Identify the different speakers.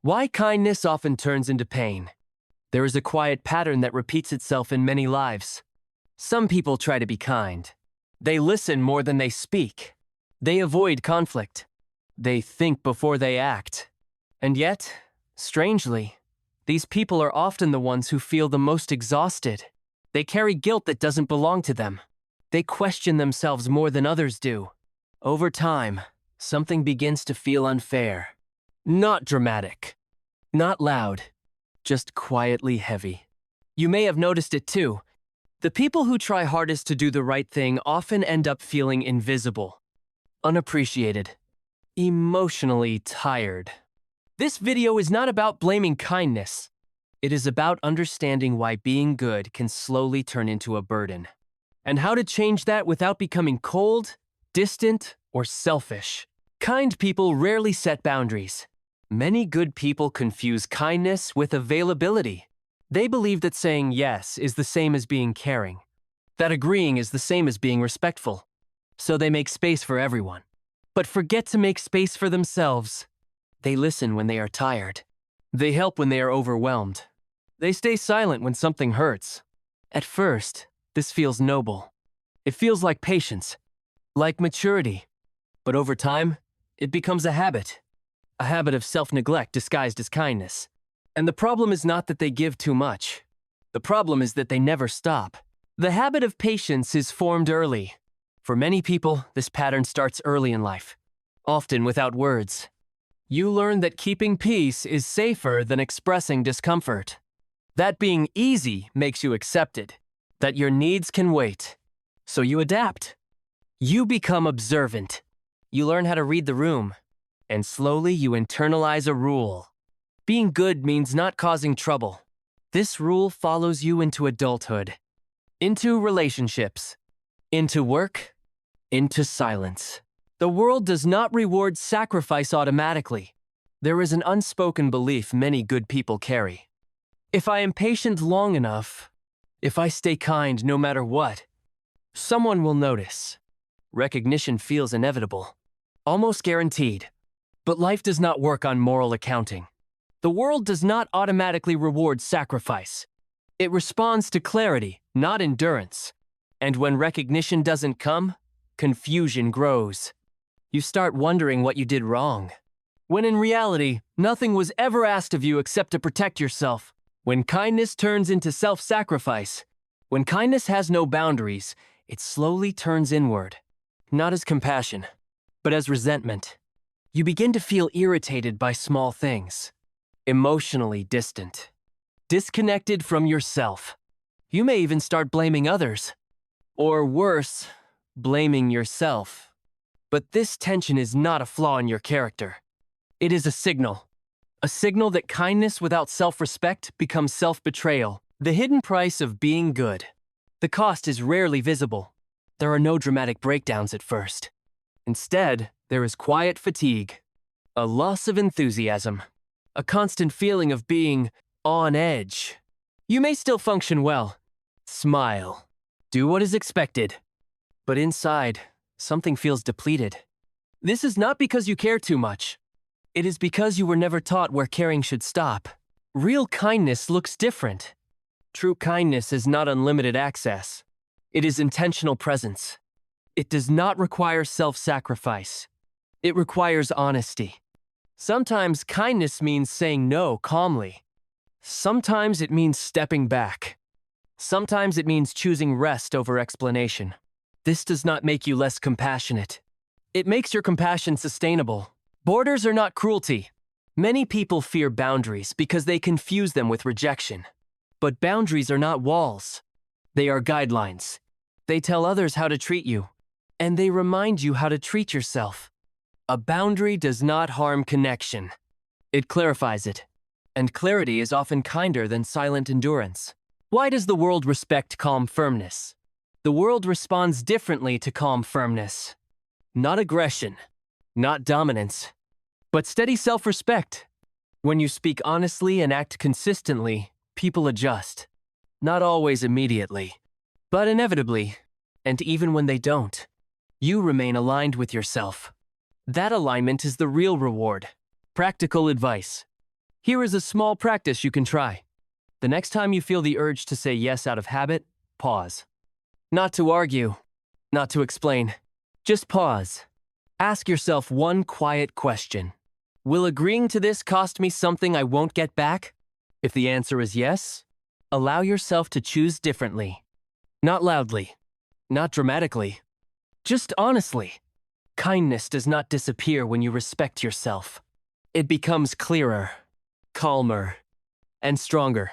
Speaker 1: Why kindness often turns into pain. There is a quiet pattern that repeats itself in many lives. Some people try to be kind. They listen more than they speak. They avoid conflict. They think before they act. And yet, strangely, these people are often the ones who feel the most exhausted. They carry guilt that doesn't belong to them. They question themselves more than others do. Over time, something begins to feel unfair. Not dramatic. Not loud. Just quietly heavy. You may have noticed it too. The people who try hardest to do the right thing often end up feeling invisible, unappreciated, emotionally tired. This video is not about blaming kindness. It is about understanding why being good can slowly turn into a burden, and how to change that without becoming cold, distant, or selfish. Kind people rarely set boundaries. Many good people confuse kindness with availability. They believe that saying yes is the same as being caring, that agreeing is the same as being respectful. So they make space for everyone, but forget to make space for themselves. They listen when they are tired. They help when they are overwhelmed. They stay silent when something hurts. At first, this feels noble. It feels like patience, like maturity. But over time, it becomes a habit of self-neglect disguised as kindness. And the problem is not that they give too much. The problem is that they never stop. The habit of patience is formed early. For many people, this pattern starts early in life, often without words. You learn that keeping peace is safer than expressing discomfort. That being easy makes you accepted, that your needs can wait. So you adapt. You become observant. You learn how to read the room, and slowly you internalize a rule. Being good means not causing trouble. This rule follows you into adulthood, into relationships, into work, into silence. The world does not reward sacrifice automatically. There is an unspoken belief many good people carry. If I am patient long enough, if I stay kind no matter what, someone will notice. Recognition feels inevitable, almost guaranteed. But life does not work on moral accounting. The world does not automatically reward sacrifice. It responds to clarity, not endurance. And when recognition doesn't come, confusion grows. You start wondering what you did wrong, when in reality, nothing was ever asked of you except to protect yourself. When kindness turns into self-sacrifice, when kindness has no boundaries, it slowly turns inward, not as compassion, but as resentment. You begin to feel irritated by small things. Emotionally distant, disconnected from yourself. You may even start blaming others, or worse, blaming yourself. But this tension is not a flaw in your character. It is a signal that kindness without self-respect becomes self-betrayal, the hidden price of being good. The cost is rarely visible. There are no dramatic breakdowns at first. Instead, there is quiet fatigue, a loss of enthusiasm, a constant feeling of being on edge. You may still function well, smile, do what is expected, but inside, something feels depleted. This is not because you care too much. It is because you were never taught where caring should stop. Real kindness looks different. True kindness is not unlimited access. It is intentional presence. It does not require self-sacrifice. It requires honesty. Sometimes kindness means saying no calmly. Sometimes it means stepping back. Sometimes it means choosing rest over explanation. This does not make you less compassionate. It makes your compassion sustainable. Borders are not cruelty. Many people fear boundaries because they confuse them with rejection. But boundaries are not walls. They are guidelines. They tell others how to treat you, and they remind you how to treat yourself. A boundary does not harm connection. It clarifies it, and clarity is often kinder than silent endurance. Why does the world respect calm firmness? The world responds differently to calm firmness. Not aggression, not dominance, but steady self-respect. When you speak honestly and act consistently, people adjust. Not always immediately, but inevitably, and even when they don't, you remain aligned with yourself. That alignment is the real reward. Practical advice. Here is a small practice you can try. The next time you feel the urge to say yes out of habit, pause. Not to argue, not to explain. Just pause. Ask yourself one quiet question. Will agreeing to this cost me something I won't get back? If the answer is yes, allow yourself to choose differently. Not loudly, not dramatically, just honestly. Kindness does not disappear when you respect yourself. It becomes clearer, calmer, and stronger.